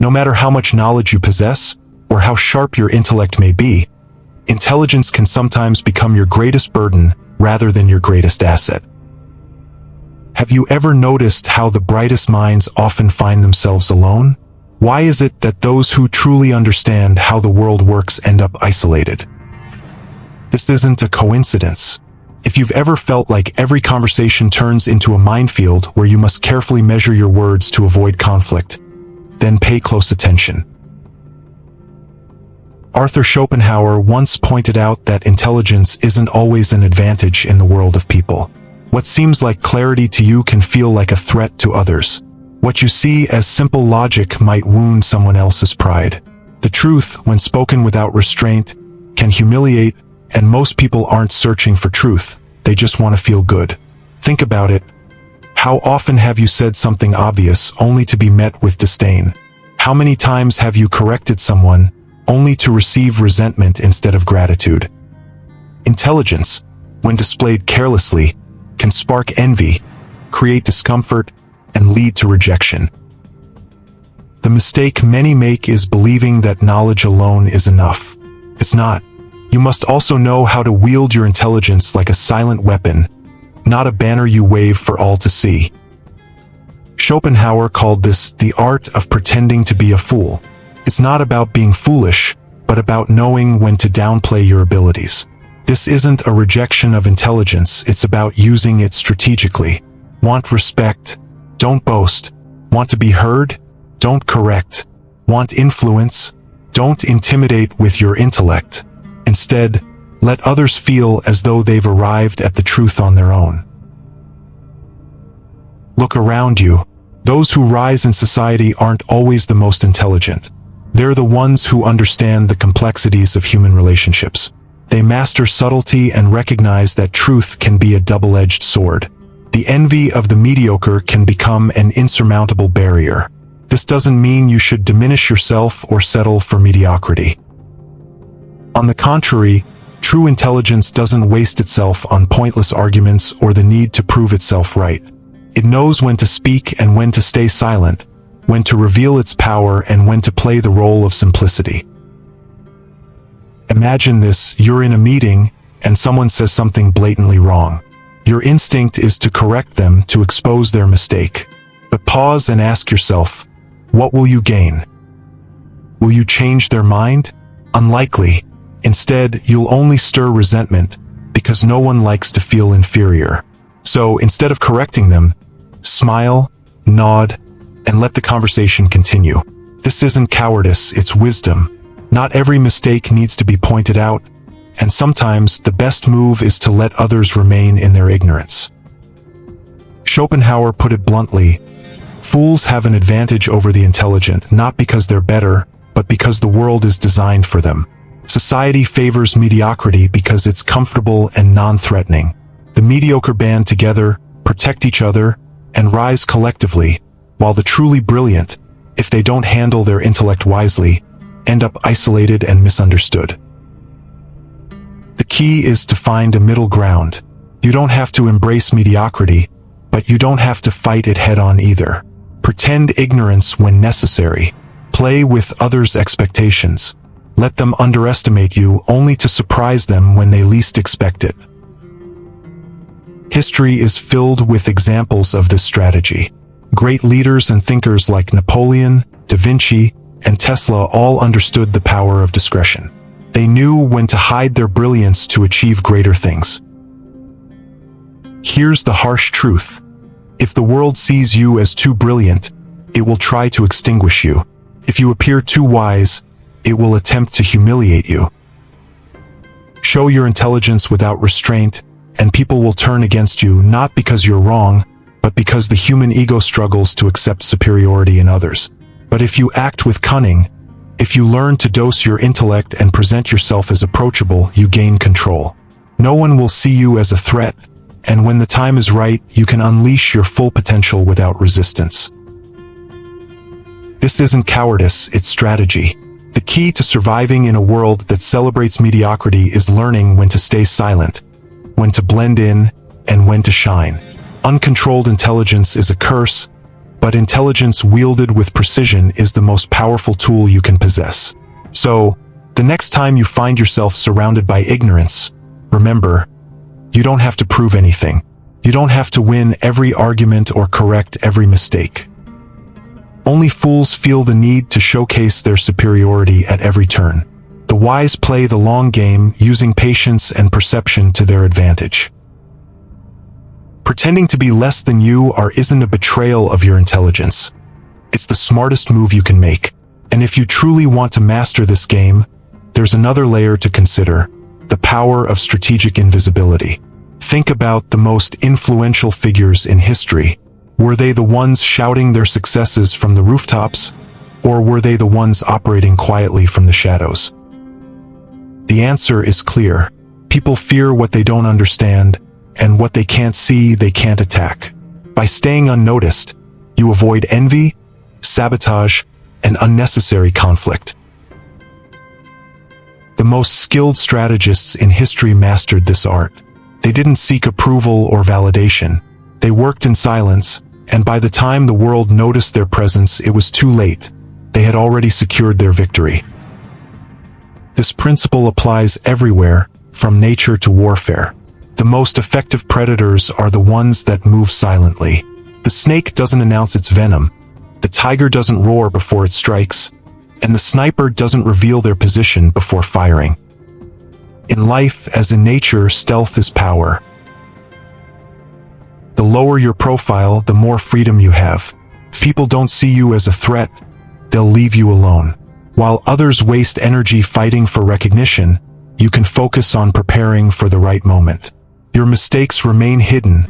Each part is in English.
No matter how much knowledge you possess, or how sharp your intellect may be, intelligence can sometimes become your greatest burden rather than your greatest asset. Have you ever noticed how the brightest minds often find themselves alone? Why is it that those who truly understand how the world works end up isolated? This isn't a coincidence. If you've ever felt like every conversation turns into a minefield where you must carefully measure your words to avoid conflict, then pay close attention. Arthur Schopenhauer once pointed out that intelligence isn't always an advantage in the world of people. What seems like clarity to you can feel like a threat to others. What you see as simple logic might wound someone else's pride. The truth, when spoken without restraint, can humiliate, and most people aren't searching for truth, they just want to feel good. Think about it. How often have you said something obvious only to be met with disdain? How many times have you corrected someone only to receive resentment instead of gratitude? Intelligence, when displayed carelessly, can spark envy, create discomfort, and lead to rejection. The mistake many make is believing that knowledge alone is enough. It's not. You must also know how to wield your intelligence like a silent weapon, not a banner you wave for all to see. Schopenhauer called this the art of pretending to be a fool. It's not about being foolish, but about knowing when to downplay your abilities. This isn't a rejection of intelligence, it's about using it strategically. Want respect? Don't boast. Want to be heard? Don't correct. Want influence? Don't intimidate with your intellect. Instead, let others feel as though they've arrived at the truth on their own. Look around you. Those who rise in society aren't always the most intelligent. They're the ones who understand the complexities of human relationships. They master subtlety and recognize that truth can be a double-edged sword. The envy of the mediocre can become an insurmountable barrier. This doesn't mean you should diminish yourself or settle for mediocrity. On the contrary, true intelligence doesn't waste itself on pointless arguments or the need to prove itself right. It knows when to speak and when to stay silent, when to reveal its power and when to play the role of simplicity. Imagine this: you're in a meeting and someone says something blatantly wrong. Your instinct is to correct them, to expose their mistake. But pause and ask yourself, what will you gain? Will you change their mind? Unlikely. Instead, you'll only stir resentment, because no one likes to feel inferior. So instead of correcting them, smile, nod, and let the conversation continue. This isn't cowardice, it's wisdom. Not every mistake needs to be pointed out, and sometimes the best move is to let others remain in their ignorance. Schopenhauer put it bluntly: fools have an advantage over the intelligent, not because they're better, but because the world is designed for them. Society favors mediocrity because it's comfortable and non-threatening. The mediocre band together, protect each other, and rise collectively, while the truly brilliant, if they don't handle their intellect wisely, end up isolated and misunderstood. The key is to find a middle ground. You don't have to embrace mediocrity, but you don't have to fight it head-on either. Pretend ignorance when necessary. Play with others' expectations. Let them underestimate you only to surprise them when they least expect it. History is filled with examples of this strategy. Great leaders and thinkers like Napoleon, Da Vinci, and Tesla all understood the power of discretion. They knew when to hide their brilliance to achieve greater things. Here's the harsh truth. If the world sees you as too brilliant, it will try to extinguish you. If you appear too wise, it will attempt to humiliate you. Show your intelligence without restraint, and people will turn against you not because you're wrong, but because the human ego struggles to accept superiority in others. But if you act with cunning, if you learn to dose your intellect and present yourself as approachable, you gain control. No one will see you as a threat, and when the time is right, you can unleash your full potential without resistance. This isn't cowardice, it's strategy. The key to surviving in a world that celebrates mediocrity is learning when to stay silent, when to blend in, and when to shine. Uncontrolled intelligence is a curse, but intelligence wielded with precision is the most powerful tool you can possess. So, the next time you find yourself surrounded by ignorance, remember, you don't have to prove anything. You don't have to win every argument or correct every mistake. Only fools feel the need to showcase their superiority at every turn. The wise play the long game, using patience and perception to their advantage. Pretending to be less than you isn't a betrayal of your intelligence. It's the smartest move you can make. And if you truly want to master this game, there's another layer to consider: the power of strategic invisibility. Think about the most influential figures in history. Were they the ones shouting their successes from the rooftops, or were they the ones operating quietly from the shadows? The answer is clear. People fear what they don't understand, and what they can't see, they can't attack. By staying unnoticed, you avoid envy, sabotage, and unnecessary conflict. The most skilled strategists in history mastered this art. They didn't seek approval or validation. They worked in silence, and by the time the world noticed their presence, it was too late. They had already secured their victory. This principle applies everywhere, from nature to warfare. The most effective predators are the ones that move silently. The snake doesn't announce its venom, the tiger doesn't roar before it strikes, and the sniper doesn't reveal their position before firing. In life, as in nature, stealth is power. The lower your profile, the more freedom you have. If people don't see you as a threat, they'll leave you alone. While others waste energy fighting for recognition, you can focus on preparing for the right moment. Your mistakes remain hidden,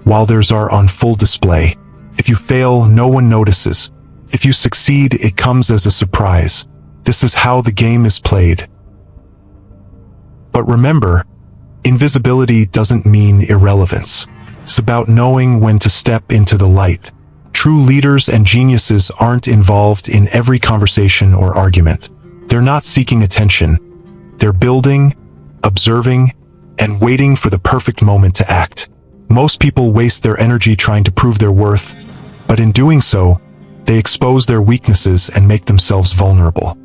while theirs are on full display. If you fail, no one notices. If you succeed, it comes as a surprise. This is how the game is played. But remember, invisibility doesn't mean irrelevance. It's about knowing when to step into the light. True leaders and geniuses aren't involved in every conversation or argument. They're not seeking attention. They're building, observing, and waiting for the perfect moment to act. Most people waste their energy trying to prove their worth, but in doing so, they expose their weaknesses and make themselves vulnerable.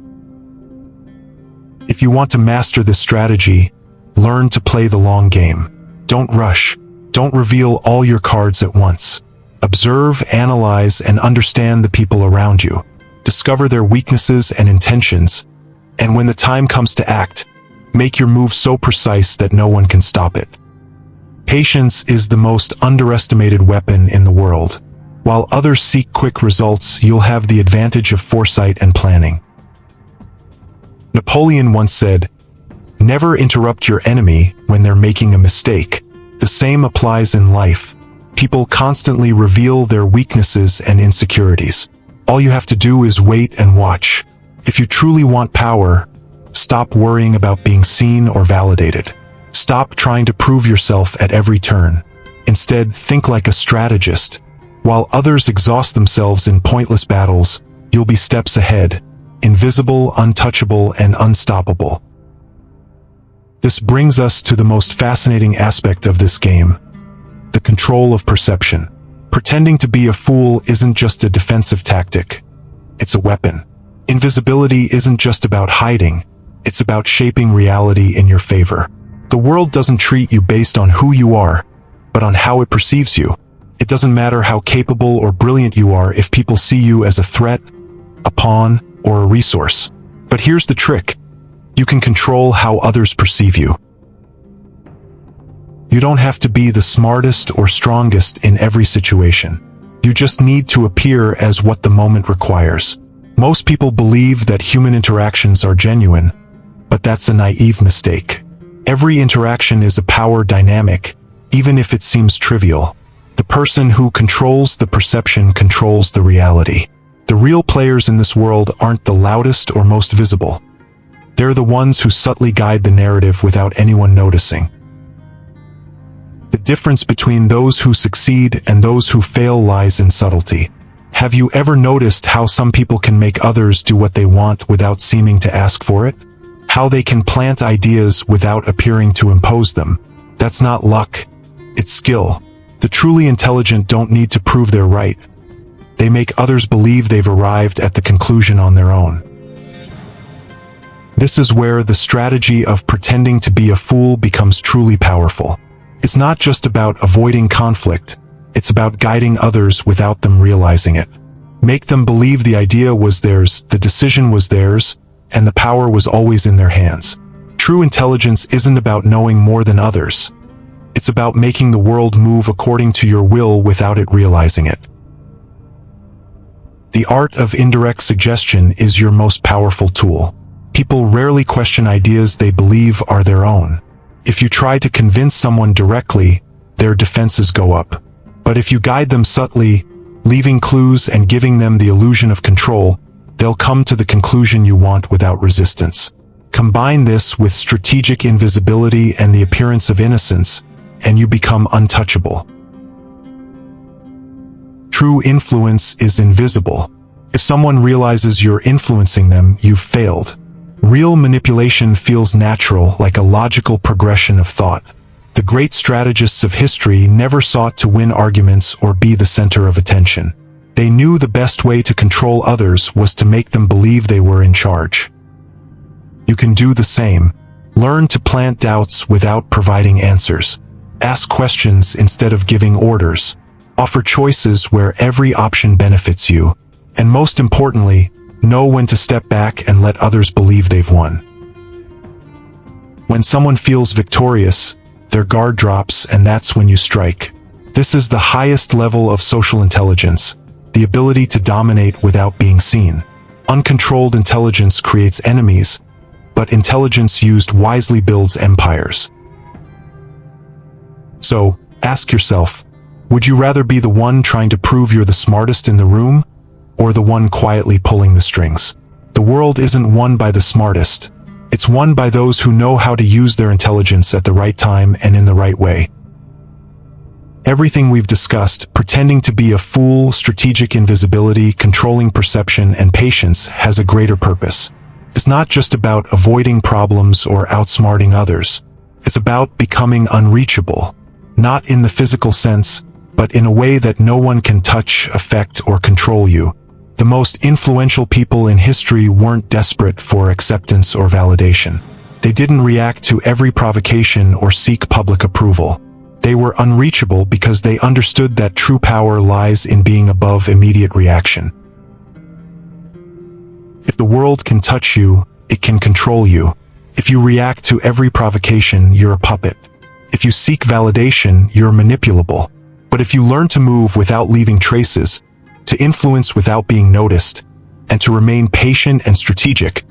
If you want to master this strategy, learn to play the long game. Don't rush. Don't reveal all your cards at once. Observe, analyze, and understand the people around you. Discover their weaknesses and intentions, and when the time comes to act, make your move so precise that no one can stop it. Patience is the most underestimated weapon in the world. While others seek quick results, you'll have the advantage of foresight and planning. Napoleon once said, "Never interrupt your enemy when they're making a mistake." The same applies in life. People constantly reveal their weaknesses and insecurities. All you have to do is wait and watch. If you truly want power, stop worrying about being seen or validated. Stop trying to prove yourself at every turn. Instead, think like a strategist. While others exhaust themselves in pointless battles, you'll be steps ahead, invisible, untouchable, and unstoppable. This brings us to the most fascinating aspect of this game: the control of perception. Pretending to be a fool isn't just a defensive tactic. It's a weapon. Invisibility isn't just about hiding. It's about shaping reality in your favor. The world doesn't treat you based on who you are, but on how it perceives you. It doesn't matter how capable or brilliant you are if people see you as a threat, a pawn, or a resource. But here's the trick. You can control how others perceive you. You don't have to be the smartest or strongest in every situation. You just need to appear as what the moment requires. Most people believe that human interactions are genuine, but that's a naive mistake. Every interaction is a power dynamic, even if it seems trivial. The person who controls the perception controls the reality. The real players in this world aren't the loudest or most visible. They're the ones who subtly guide the narrative without anyone noticing. The difference between those who succeed and those who fail lies in subtlety. Have you ever noticed how some people can make others do what they want without seeming to ask for it? How they can plant ideas without appearing to impose them? That's not luck, it's skill. The truly intelligent don't need to prove they're right. They make others believe they've arrived at the conclusion on their own. This is where the strategy of pretending to be a fool becomes truly powerful. It's not just about avoiding conflict, it's about guiding others without them realizing it. Make them believe the idea was theirs, the decision was theirs, and the power was always in their hands. True intelligence isn't about knowing more than others. It's about making the world move according to your will without it realizing it. The art of indirect suggestion is your most powerful tool. People rarely question ideas they believe are their own. If you try to convince someone directly, their defenses go up. But if you guide them subtly, leaving clues and giving them the illusion of control, they'll come to the conclusion you want without resistance. Combine this with strategic invisibility and the appearance of innocence, and you become untouchable. True influence is invisible. If someone realizes you're influencing them, you've failed. Real manipulation feels natural, like a logical progression of thought. The great strategists of history never sought to win arguments or be the center of attention. They knew the best way to control others was to make them believe they were in charge. You can do the same. Learn to plant doubts without providing answers. Ask questions instead of giving orders. Offer choices where every option benefits you. And most importantly, know when to step back and let others believe they've won. When someone feels victorious, their guard drops, and that's when you strike. This is the highest level of social intelligence, the ability to dominate without being seen. Uncontrolled intelligence creates enemies, but intelligence used wisely builds empires. So, ask yourself, would you rather be the one trying to prove you're the smartest in the room, or the one quietly pulling the strings? The world isn't won by the smartest. It's won by those who know how to use their intelligence at the right time and in the right way. Everything we've discussed, pretending to be a fool, strategic invisibility, controlling perception, and patience, has a greater purpose. It's not just about avoiding problems or outsmarting others. It's about becoming unreachable, not in the physical sense, but in a way that no one can touch, affect, or control you. The most influential people in history weren't desperate for acceptance or validation. They didn't react to every provocation or seek public approval. They were unreachable because they understood that true power lies in being above immediate reaction. If the world can touch you, it can control you. If you react to every provocation, you're a puppet. If you seek validation, you're manipulable. But if you learn to move without leaving traces, to influence without being noticed, and to remain patient and strategic,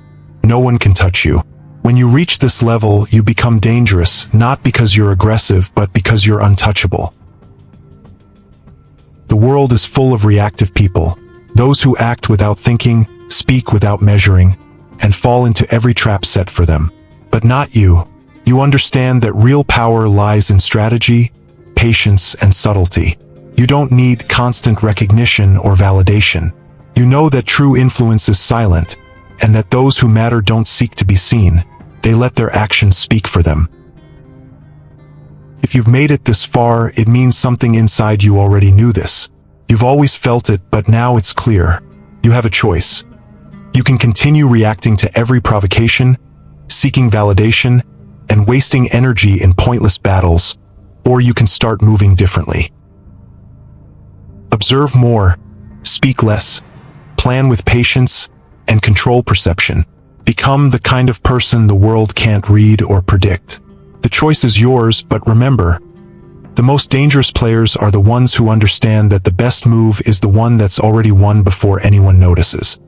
no one can touch you. When you reach this level, you become dangerous, not because you're aggressive, but because you're untouchable. The world is full of reactive people, those who act without thinking, speak without measuring, and fall into every trap set for them. But not you. You understand that real power lies in strategy, patience, and subtlety. You don't need constant recognition or validation. You know that true influence is silent, and that those who matter don't seek to be seen. They let their actions speak for them. If you've made it this far, it means something inside you already knew this. You've always felt it, but now it's clear. You have a choice. You can continue reacting to every provocation, seeking validation, and wasting energy in pointless battles, or you can start moving differently. Observe more, speak less, plan with patience, and control perception. Become the kind of person the world can't read or predict. The choice is yours, but remember, the most dangerous players are the ones who understand that the best move is the one that's already won before anyone notices.